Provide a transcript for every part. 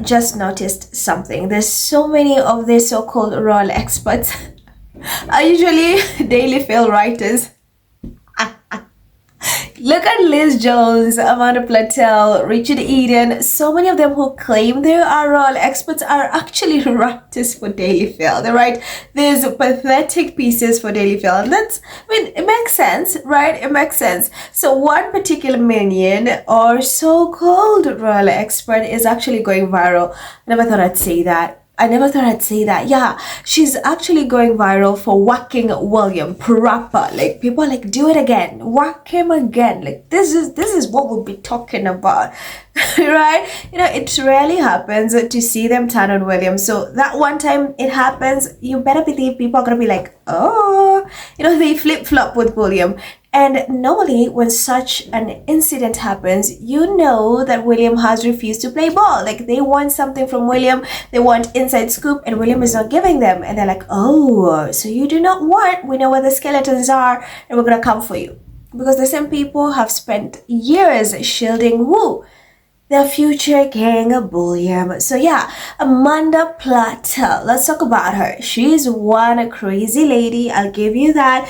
just noticed something. There's so many of these so-called royal experts are usually Daily Fail writers. Look at Liz Jones, Amanda Platell, Richard Eden. So many of them who claim they are royal experts are actually writers for Daily Fail. They write these pathetic pieces for Daily Fail. And it makes sense, right? It makes sense. So one particular minion or so-called royal expert is actually going viral. I never thought I'd say that. Yeah, she's actually going viral for whacking William proper. Like, people are like, do it again, whack him again. Like, this is what we'll be talking about. Right? It rarely happens to see them turn on William. So that one time it happens, you better believe people are gonna be like, oh, they flip-flop with William. And normally when such an incident happens, you know that William has refused to play ball. Like, they want something from William, they want inside scoop, and William is not giving them. And they're like, oh, so you do not want, we know where the skeletons are, and we're gonna come for you. Because the same people have spent years shielding who? The future king of William. So yeah, Amanda Platell. Let's talk about her. She's one crazy lady. I'll give you that.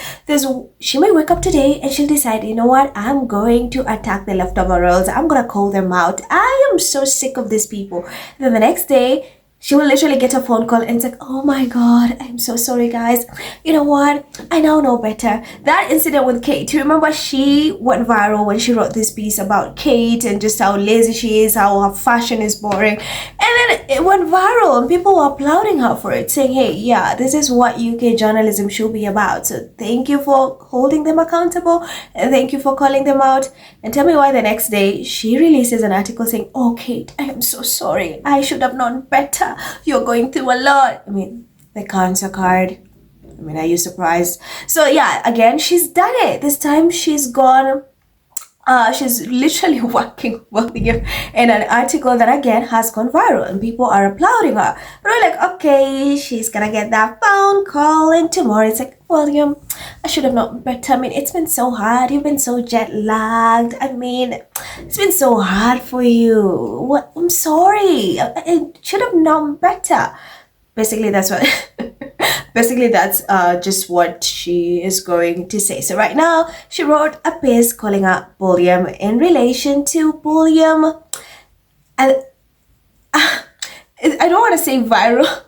She may wake up today and she'll decide, you know what? I'm going to attack the leftover royals. I'm gonna call them out. I am so sick of these people. And then the next day, she will literally get a phone call and it's like, oh my God, I'm so sorry, guys. You know what? I now know better. That incident with Kate, you remember she went viral when she wrote this piece about Kate and just how lazy she is, how her fashion is boring. And then it went viral and people were applauding her for it, saying, hey, yeah, this is what UK journalism should be about. So thank you for holding them accountable and thank you for calling them out. And tell me why the next day she releases an article saying, oh, Kate, I am so sorry. I should have known better. You're going through a lot. I mean, the cancer card. I mean, are you surprised? So yeah, again, she's done it. This time she's gone. She's literally whacking William in an article that again has gone viral and people are applauding her. But we're like, okay, she's gonna get that phone call and tomorrow it's like, William, I should have known better. I mean, it's been so hard. You've been so jet lagged. I mean, it's been so hard for you. What? I'm sorry. I should have known better. Basically, that's what. Basically, that's just what she is going to say. So right now, she wrote a piece calling out William in relation to William. And I don't want to say viral.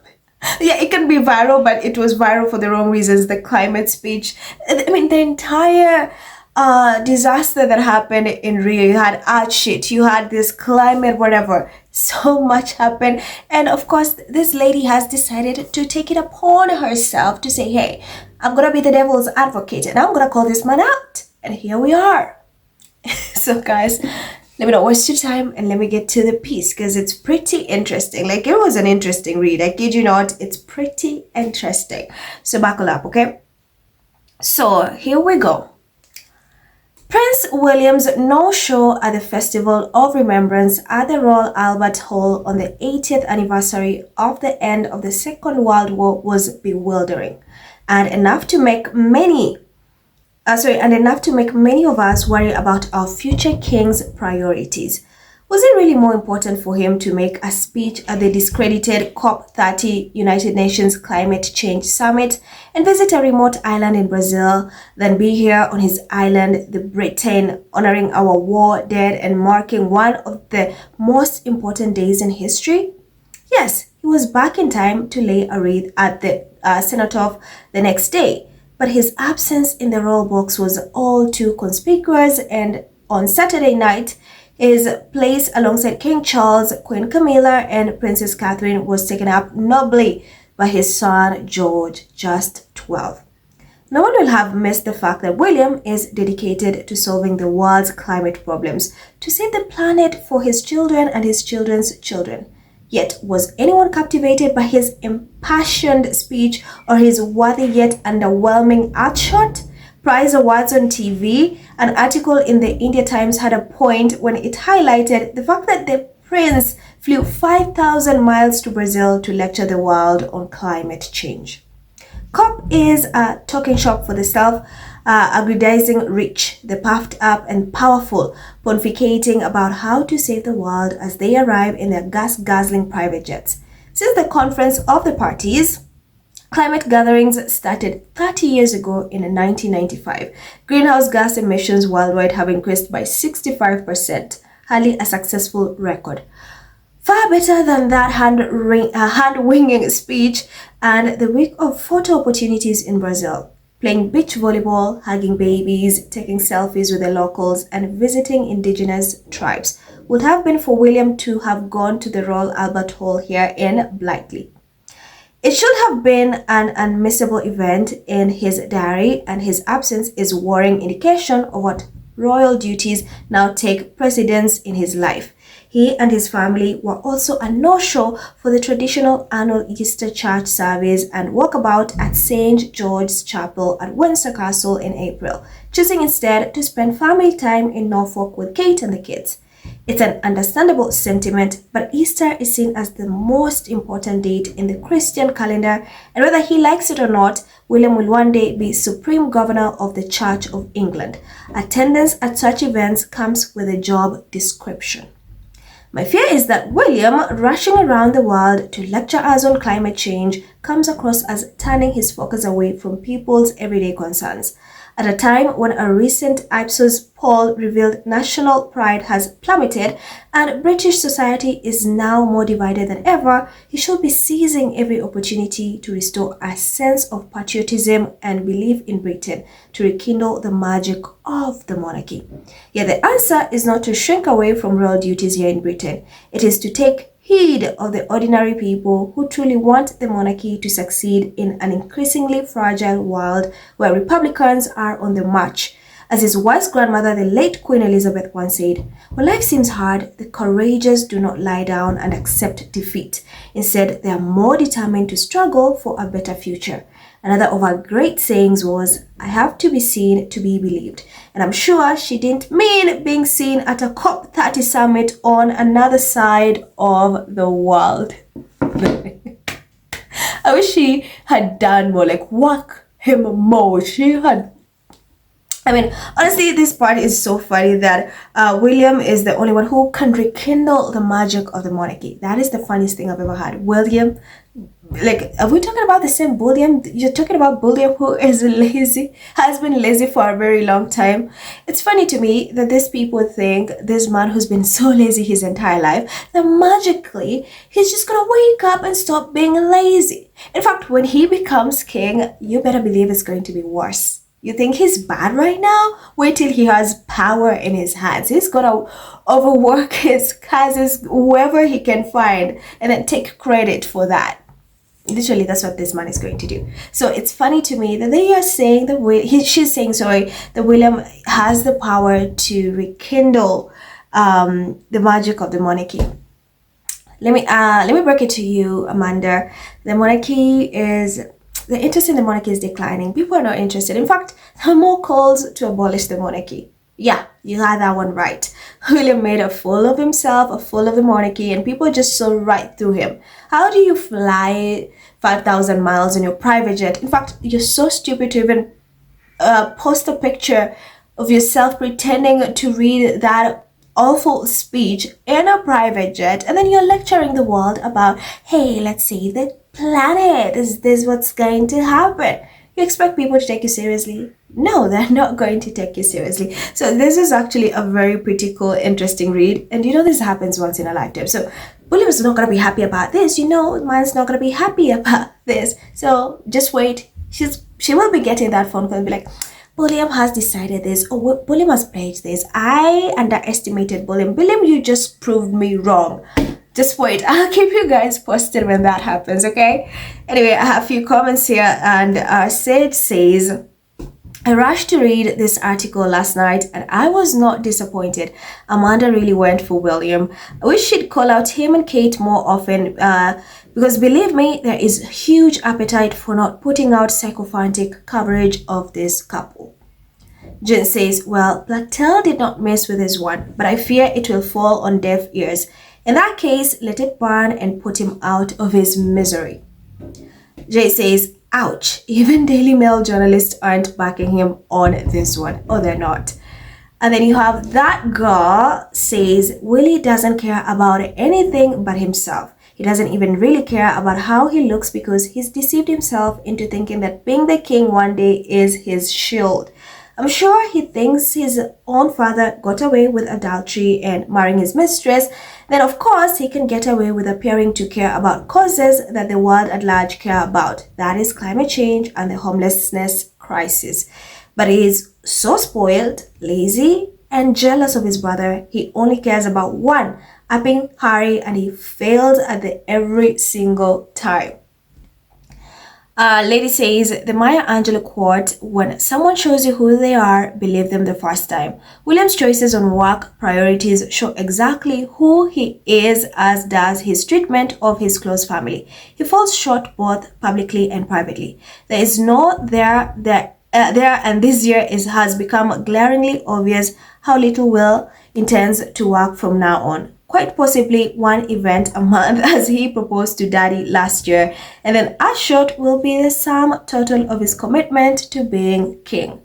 Yeah, it can be viral, but it was viral for the wrong reasons. The climate speech. I mean, the entire disaster that happened in Rio. You had art shit. You had this climate, whatever. So much happened. And of course, this lady has decided to take it upon herself to say, hey, I'm going to be the devil's advocate and I'm going to call this man out. And here we are. So guys, let me not waste your time and let me get to the piece because it's pretty interesting. Like, it was an interesting read. I kid you not, it's pretty interesting. So buckle up, okay? So here we go. Prince William's no-show at the Festival of Remembrance at the Royal Albert Hall on the 80th anniversary of the end of the Second World War was bewildering, and enough to make many of us worry about our future king's priorities. Was it really more important for him to make a speech at the discredited COP30 United Nations Climate Change Summit and visit a remote island in Brazil than be here on his island, the Britain, honoring our war dead and marking one of the most important days in history? Yes, he was back in time to lay a wreath at the cenotaph the next day, but his absence in the royal box was all too conspicuous, and on Saturday night, his place alongside King Charles, Queen Camilla, and Princess Catherine was taken up nobly by his son George, just 12. No one will have missed the fact that William is dedicated to solving the world's climate problems, to save the planet for his children and his children's children. Yet, was anyone captivated by his impassioned speech or his worthy yet underwhelming outshot? Prize awards on TV, an article in the India Times had a point when it highlighted the fact that the prince flew 5,000 miles to Brazil to lecture the world on climate change. COP is a talking shop for the self aggrandizing rich, the puffed up and powerful, pontificating about how to save the world as they arrive in their gas-guzzling private jets. Since the conference of the parties, climate gatherings started 30 years ago in 1995. Greenhouse gas emissions worldwide have increased by 65%, hardly a successful record. Far better than that hand-wringing speech and the week of photo opportunities in Brazil. Playing beach volleyball, hugging babies, taking selfies with the locals, and visiting indigenous tribes would have been for William to have gone to the Royal Albert Hall here in Blightly. It should have been an unmissable event in his diary, and his absence is worrying indication of what royal duties now take precedence in his life. He and his family were also a no-show for the traditional annual Easter church service and walkabout at St. George's Chapel at Windsor Castle in April, choosing instead to spend family time in Norfolk with Kate and the kids. It's an understandable sentiment, but Easter is seen as the most important date in the Christian calendar, and whether he likes it or not, William will one day be Supreme Governor of the Church of England. Attendance at such events comes with a job description. My fear is that William, rushing around the world to lecture us on climate change, comes across as turning his focus away from people's everyday concerns. At a time when a recent Ipsos poll revealed national pride has plummeted and British society is now more divided than ever, he should be seizing every opportunity to restore a sense of patriotism and belief in Britain, to rekindle the magic of the monarchy. Yet the answer is not to shrink away from royal duties here in Britain. It is to take heed of the ordinary people who truly want the monarchy to succeed in an increasingly fragile world where Republicans are on the march. As his wise grandmother, the late Queen Elizabeth, once said, "When life seems hard, the courageous do not lie down and accept defeat. Instead, they are more determined to struggle for a better future." Another of her great sayings was, "I have to be seen to be believed." And I'm sure she didn't mean being seen at a COP30 summit on another side of the world. I wish she had done more, like work him more. Honestly, this part is so funny that William is the only one who can rekindle the magic of the monarchy. That is the funniest thing I've ever had. William, like, are we talking about the same William? You're talking about William who is lazy, has been lazy for a very long time. It's funny to me that these people think this man who's been so lazy his entire life, that magically he's just gonna wake up and stop being lazy. In fact, when he becomes king, you better believe it's going to be worse. You think he's bad right now? Wait till he has power in his hands. He's gonna overwork his cousins, whoever he can find, and then take credit for that. Literally, that's what this man is going to do. So it's funny to me that they are saying that she's saying, sorry, that William has the power to rekindle the magic of the monarchy. Let me break it to you, Amanda. The interest in the monarchy is declining. People are not interested. In fact, there are more calls to abolish the monarchy. Yeah, you had that one right. William made a fool of himself, a fool of the monarchy, and people just saw right through him. How do you fly 5,000 miles in your private jet? In fact, you're so stupid to even post a picture of yourself pretending to read that awful speech in a private jet, and then you're lecturing the world about, hey, let's save the planet. Is this what's going to happen? You expect people to take you seriously? No, they're not going to take you seriously. So this is actually a very pretty cool, interesting read. And this happens once in a lifetime. So William's not going to be happy about this. Man's not going to be happy about this. So just wait. She will be getting that phone call and be like, William has decided this. Oh, William has pledged this. I underestimated William. William, you just proved me wrong. Just wait. I'll keep you guys posted when that happens, okay? Anyway, I have a few comments here, and Sid says, I rushed to read this article last night and I was not disappointed. Amanda really went for William. I wish she'd call out him and Kate more often because believe me, there is huge appetite for not putting out sycophantic coverage of this couple. Jen says, well, Platell did not mess with his one, but I fear it will fall on deaf ears. In that case, let it burn and put him out of his misery. Jay says, ouch, even Daily Mail journalists aren't backing him on this one. Oh, they're not. And then you have that girl says Willie doesn't care about anything but himself. He doesn't even really care about how he looks because he's deceived himself into thinking that being the king one day is his shield. I'm sure he thinks his own father got away with adultery and marrying his mistress. Then, of course, he can get away with appearing to care about causes that the world at large care about. That is climate change and the homelessness crisis. But he is so spoiled, lazy, and jealous of his brother. He only cares about one, upping Harry, and he failed at the every single time. Lady says, the Maya Angelou quote, when someone shows you who they are, believe them the first time. William's choices on work priorities show exactly who he is, as does his treatment of his close family. He falls short both publicly and privately. There is no there, and this year has become glaringly obvious how little Will intends to work from now on. Quite possibly one event a month as he proposed to Daddy last year, and then as short will be the sum total of his commitment to being king.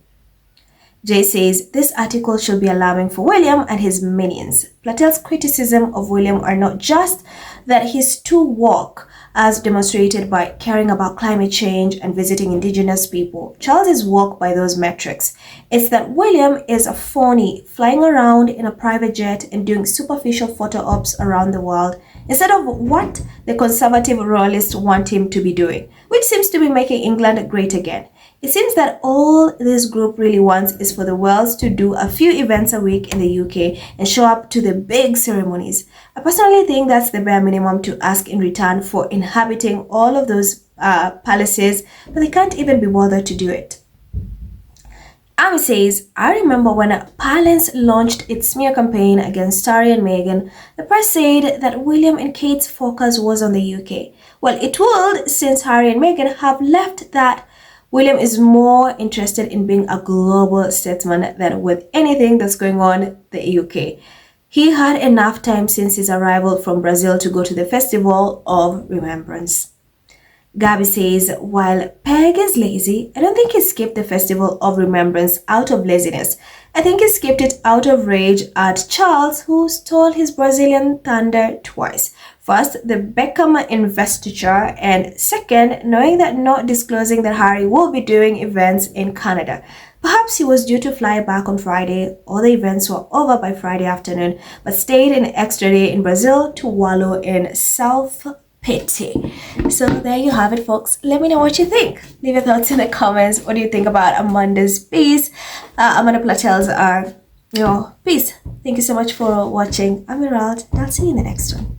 Jay says this article should be alarming for William and his minions. Platell's criticism of William are not just that he's too woke, as demonstrated by caring about climate change and visiting indigenous people. Charles is woke by those metrics. It's that William is a phony, flying around in a private jet and doing superficial photo ops around the world instead of what the conservative royalists want him to be doing, which seems to be making England great again. It seems that all this group really wants is for the Wells to do a few events a week in the UK and show up to the big ceremonies. I personally think that's the bare minimum to ask in return for inhabiting all of those palaces, but they can't even be bothered to do it. Amy says, I remember when Palance launched its smear campaign against Harry and Meghan, the press said that William and Kate's focus was on the UK. Well, it would, since Harry and Meghan have left that William is more interested in being a global statesman than with anything that's going on in the UK. He had enough time since his arrival from Brazil to go to the Festival of Remembrance. Gabby says, while Peg is lazy, I don't think he skipped the Festival of Remembrance out of laziness. I think he skipped it out of rage at Charles, who stole his Brazilian thunder twice. First, the Beckham investiture, and second, knowing that not disclosing that Harry will be doing events in Canada. Perhaps he was due to fly back on Friday, all the events were over by Friday afternoon, but stayed an extra day in Brazil to wallow in self-pity. So there you have it, folks. Let me know what you think. Leave your thoughts in the comments. What do you think about Amanda's piece? Amanda Platell's piece. Thank you so much for watching. I'm Emerald, and I'll see you in the next one.